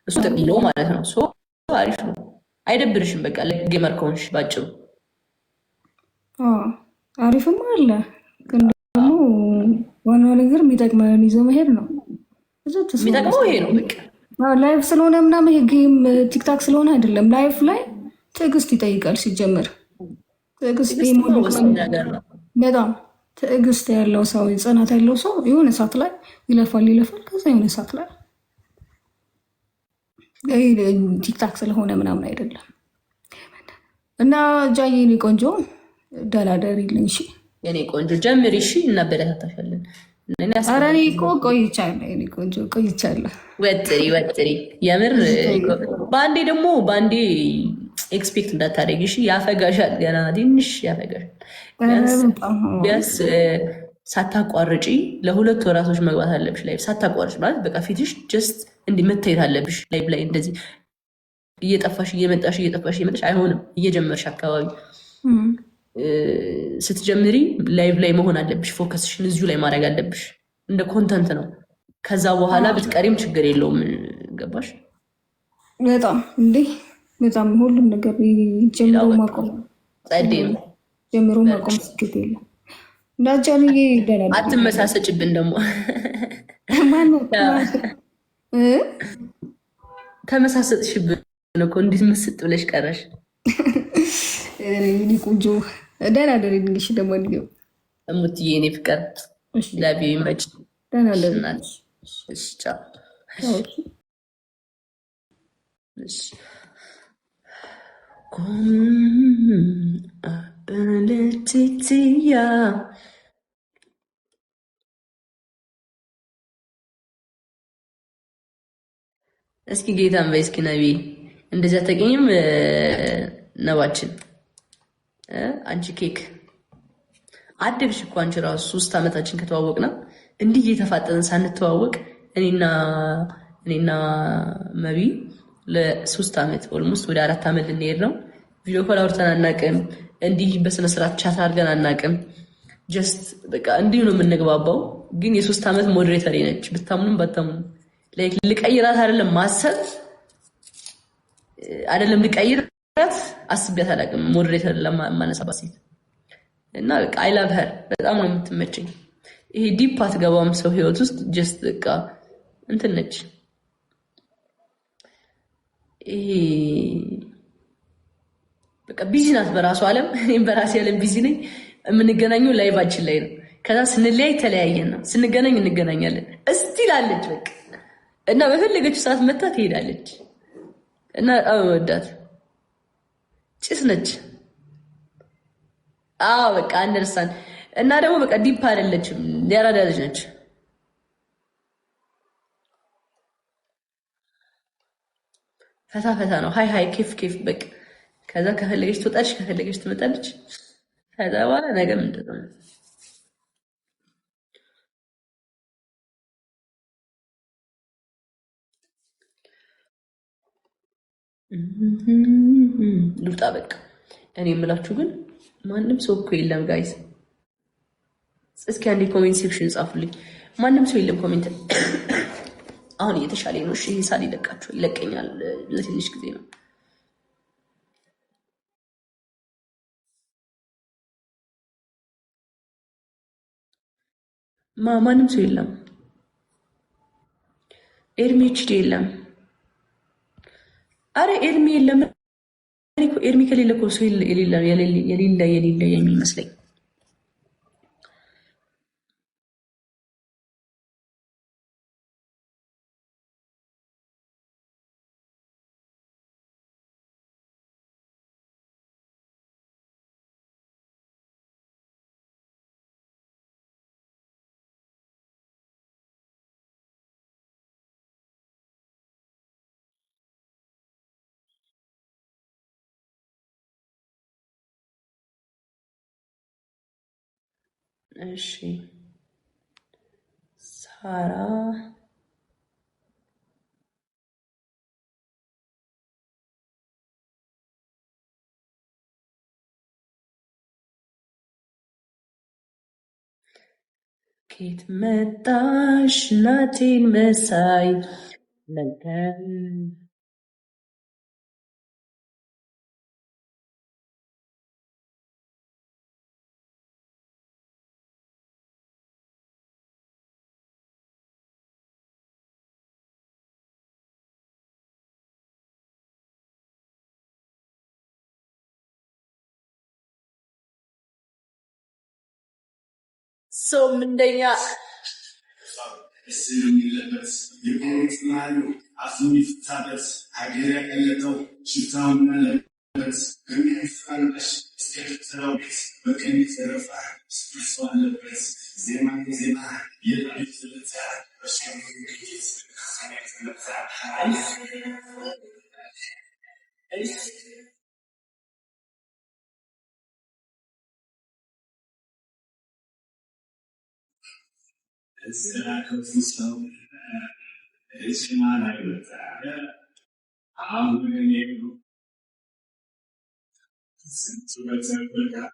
እሱ ጠቅሎ ማለት ነው። ሶ አሪፍ ነው፣ አይደብርሽም። በቃ ለጌመር ከሆንሽ ባጭሩ አሪፍም አለ። ግን ደግሞ ዋናው ነገር የሚጠቅመን ይዞ መሄድ ነው። ብዙ የሚጠቅመው ይሄ ነው። በቃ ላይፍ ስለሆነ ምናምን ይሄ ጌም ቲክታክ ስለሆነ አይደለም። ላይፍ ላይ ትዕግስት ይጠይቃል። ሲጀምር ትዕግስት ነገር ነው። በጣም ትዕግስት ያለው ሰው ጽናት ያለው ሰው የሆነ ሰዓት ላይ ይለፋል ይለፋል። ከዛ የሆነ ሰዓት ላይ ቲክታክ ስለሆነ ምናምን አይደለም። እና ጃዬ የኔ ቆንጆ ደላደር ይልኝ። እሺ የኔ ቆንጆ ጀምሪ። እሺ እናበረታታሻለን። ኧረ እኔ እኮ ቆይቻለሁ የኔ ቆንጆ ቆይቻለሁ። ወጥሪ ወጥሪ የምር በአንዴ ደግሞ በአንዴ ኤክስፔክት እንዳታደርጊ እሺ። ያፈጋሻል፣ ገና ትንሽ ያፈጋሻል። ቢያንስ ሳታቋርጪ ለ2 ወራቶች መግባት አለብሽ ላይቭ ሳታቋርጭ። ማለት በቃ ፊትሽ ጀስት እንዲህ መታየት አለብሽ ላይቭ ላይ። እንደዚህ እየጠፋሽ እየመጣሽ እየጠፋሽ እየመጣሽ አይሆንም። እየጀመርሽ አካባቢ ስትጀምሪ ላይቭ ላይ መሆን አለብሽ። ፎከስሽን እዚሁ ላይ ማድረግ አለብሽ። እንደ ኮንተንት ነው። ከዛ በኋላ ብትቀሪም ችግር የለውም። ገባሽ? በጣም እንዴ በጣም ሁሉም ነገር ጀምሮ ማቆም ጸዴ ነው። ጀምሮ ማቆም ስኬት የለም። እንዳጃንዬ ይደላል። አትመሳሰጭብን ደግሞ ተመሳሰጥሽብን እኮ እንዲህ ምስጥ ብለሽ ቀረሽ። ቆንጆ ደህና ደር እንግሽ ደግሞ እንዲሁ እሙትዬ እኔ ፍቅር ላቪ ይመጭ ደህና ደር አበለትትያ እስኪ ጌታን በይ እስኪ ነቢ እንደዚያ ተገኝም ነባችን አንቺ ኬክ አደግሽ እኮ አንቺ ራሱ 3 ዓመታችን ከተዋወቅና እንዲህ እየተፋጠንን ሳንተዋወቅ እኔና መቢ ለ3 ዓመት ኦልሞስት ወደ 4 ዓመት ልንሄድ ነው። ቪዲዮ ኮል አውርተን አናቅም። እንዲህ በስነስርዓት ቻት አድርገን አናቅም። ጀስት በቃ እንዲሁ ነው የምንግባባው። ግን የ3 ዓመት ሞዴሬተር ነች፣ ብታምኑም ባታምኑም። ላይክ ልቀይራት አይደለም ማሰብ አይደለም ልቀይራት አስቤያት አላውቅም። ሞዴሬተር ለማነሳባት ሴት እና በቃ አይ ላቭ ሄር በጣም ነው የምትመቸኝ። ይሄ ዲፕ አትገባም ሰው ህይወት ውስጥ ጀስት በቃ እንትን ነች። ይሄ በቃ ቢዚ ናት በራሱ ዓለም፣ እኔም በራሴ ዓለም ቢዚ ነኝ። የምንገናኘው ላይቫችን ላይ ነው። ከዛ ስንለያይ ተለያየና ስንገናኝ እንገናኛለን እስቲል አለች በቃ እና በፈለገችው ሰዓት መታ ትሄዳለች። እና በጣም ወዳት ጭስ ነች። በቃ አንደርስታንድ። እና ደግሞ በቃ ዲፕ አይደለችም፣ ሊያራዳ ልጅ ነች። ፈታ ፈታ ነው፣ ሀይ ሀይ ኬፍ ኬፍ በቃ። ከዛ ከፈለገች ትወጣለች፣ ከፈለገች ትመጣለች። ከዛ በኋላ ነገ ምንድን ነው ልውጣ በቃ። እኔ የምላችሁ ግን ማንም ሰው እኮ የለም ጋይስ። እስኪ አንዴ ኮሜንት ሴክሽን ጻፉልኝ። ማንም ሰው የለም ኮሜንት። አሁን እየተሻለ ነው። እሺ ይሄ ሳል ይለቃችሁ ይለቀኛል፣ ለትንሽ ጊዜ ነው። ማንም ሰው የለም። ኤርሚ ኤችዲ የለም። አረ ኤርሚ የለም። ኤርሚ ከሌለ እኮ ሰው የሌለ የሚመስለኝ። እሺ ሳራ ኬት መጣሽ ናቴን መሳይ መልካም ሰው እንደኛ እስም ይለበስ የቆት ማሉ አፍኒ ፍታበስ ሀገር ያቀለጠው ሽታውን ለበስ ከሚያስፈልሽ እስከተራውስ በቀን ተረፋ ስፋለበስ ዜማ ዜማ የላይፍ ስለታ በሽከምክት ስለታ Escracos do sol, este maravilha, amigo, sinto vai te pegar.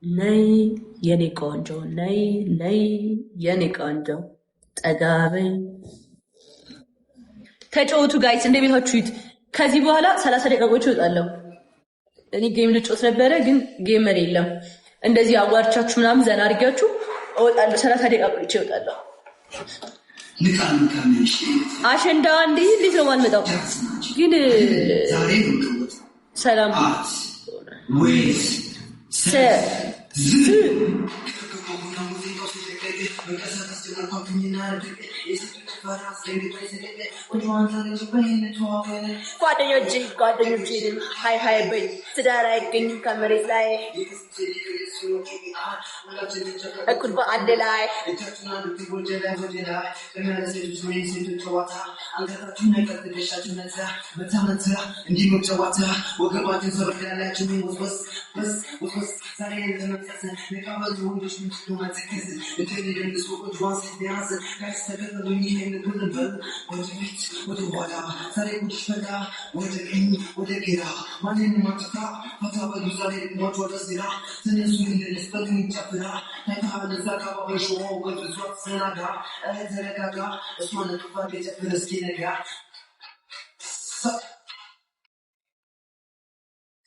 ነይ የኔ ቆንጆ ነይ ነይ የኔ ቆንጆ ጠጋበይ ተጫወቱ ጋይስ እንደቤታችሁት ከዚህ በኋላ 30 ደቂቃዎች ይወጣለሁ እኔ ጌም ልጫወት ነበረ ግን ጌመር የለም እንደዚህ አዋርቻችሁ ምናምን ዘና አድርጋችሁ እወጣለሁ 30 ደቂቃዎች ይወጣለሁ አሸንዳ እንዴት ነው ማልመጣው ግን ሰላም ጓደኞቼ ሃይ በይ ትዳር አይገኝም ከመሬት ላይ እኩል በአንድ ላይ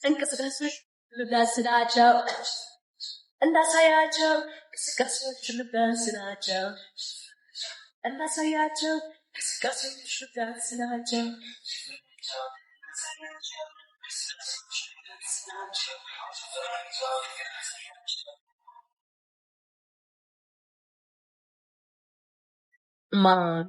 እንቅስቃሴዎች ልብስ ናቸው እንዳሳያቸው እንቅስቃሴዎች ልብስ ናቸው እንዳሳያቸው እንቅስቃሴዎች ልብስ ናቸው ማማ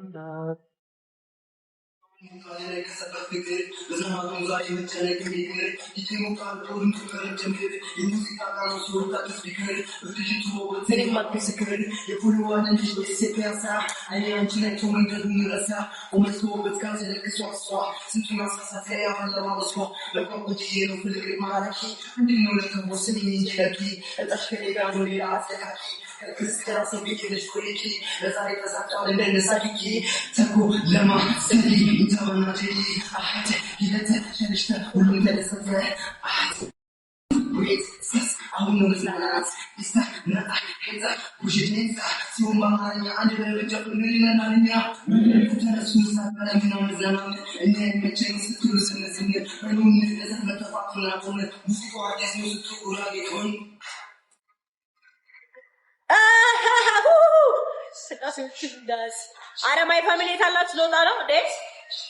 አረ ማይ ፋሚሊ ታላችሁ ለውጣ ነው እንዴ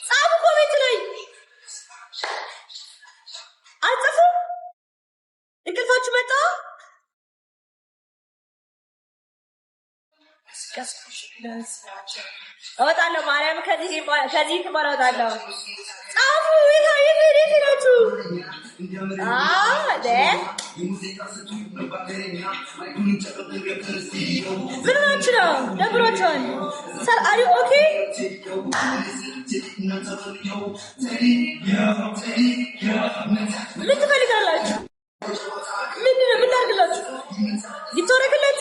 ጻፉ ኮሜንት ላይ አጽፉ እንቅልፋችሁ መጣ እወጣለሁ ማርያም ከዚህ ትባላታለሁ ጻፉ የት ናችሁ ምን ናችሁ ነው ደብሯችኋል Sir, are you okay? ምን ትፈልጋላችሁ? ምንድን ነው የምናደርግላችሁ? ይተረክለት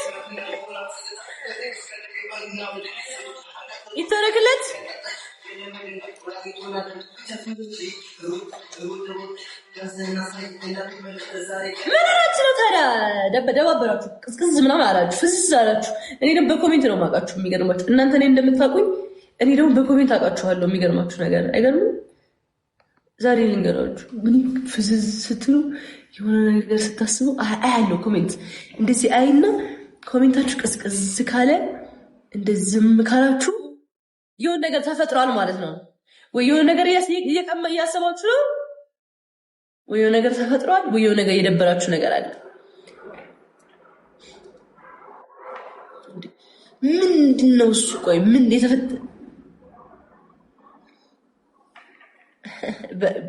ይተረክለት ምን አላችሁ ነው ታዲያ? ደባበራችሁ፣ ቅዝቅዝ ምናምን አላችሁ፣ ፍዝዝ አላችሁ። እኔ ደግሞ በኮሜንት ነው የማውቃችሁ። የሚገርማችሁ እናንተ እኔ እንደምታውቁኝ እኔ ደግሞ በኮሜንት አውቃችኋለሁ። የሚገርማችሁ ነገር አይገርምም? ዛሬ ልንገራችሁ። ምን ፍዝዝ ስትሉ የሆነ ነገር ስታስቡ አያለው ኮሜንት እንደዚህ አይና ኮሜንታችሁ ቅዝቅዝ ካለ እንደዝም ካላችሁ የሆነ ነገር ተፈጥሯል ማለት ነው። ወይ የሆነ ነገር እያሰባችሁ ነው፣ ወይ የሆነ ነገር ተፈጥሯል፣ ወይ የሆነ ነገር የደበራችሁ ነገር አለ። ምንድነው እሱ? ቆይ ምን የተፈጠረ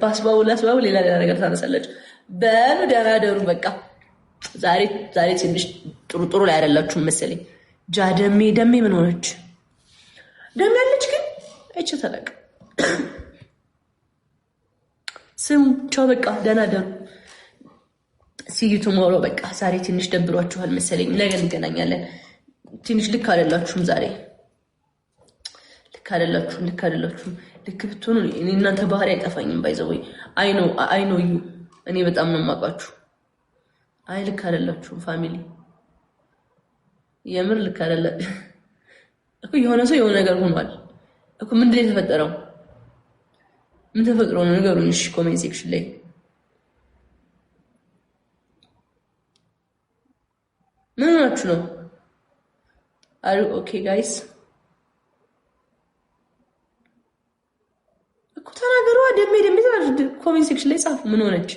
በአስባቡ ለአስባቡ ሌላ ነገር ታነሳለች። በሉ ደህና ደሩ። በቃ ዛሬ ትንሽ ጥሩ ላይ አይደላችሁም መሰለኝ። ደሜ ምን ሆነች? ደሜ ያለች ግን አይቼ ተለቅ ስሙ። ቻው በቃ ደህና ደሩ። ሲዩ ቱሞሮ። በቃ ዛሬ ትንሽ ደብሯችኋል መሰለኝ። ነገ እንገናኛለን። ትንሽ ልክ አይደላችሁም ዛሬ። ልክ አይደላችሁም። ልክ ብትሆኑ እኔ እናንተ ባህሪ አይጠፋኝም። ባይዘወይ አይ ኖ ዩ እኔ በጣም ነው የማውቃችሁ። አይ ልክ አይደላችሁም ፋሚሊ፣ የምር ልክ አይደላችሁ እኮ። የሆነ ሰው የሆነ ነገር ሆኗል እኮ። ምንድን ነው የተፈጠረው? ምን ተፈጥሮ ነው? ንገሩኝ እሺ፣ ኮሜንት ሴክሽን ላይ ምን ሆናችሁ ነው? አር ኦኬ ጋይስ እኮ ተናገሩ። ደሜ ኮሜንት ሴክሽን ላይ ጻፉ። ምን ሆነች?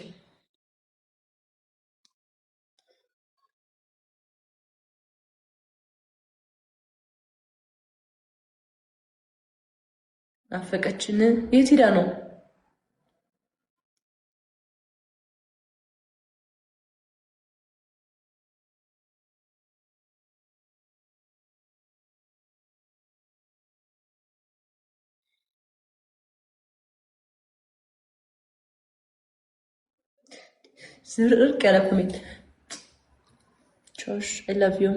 ናፈቀችን። የት ሄዳ ነው? ዝርቅ ያለ ኮሜንት ቾሽ አይ ላቭ ዩ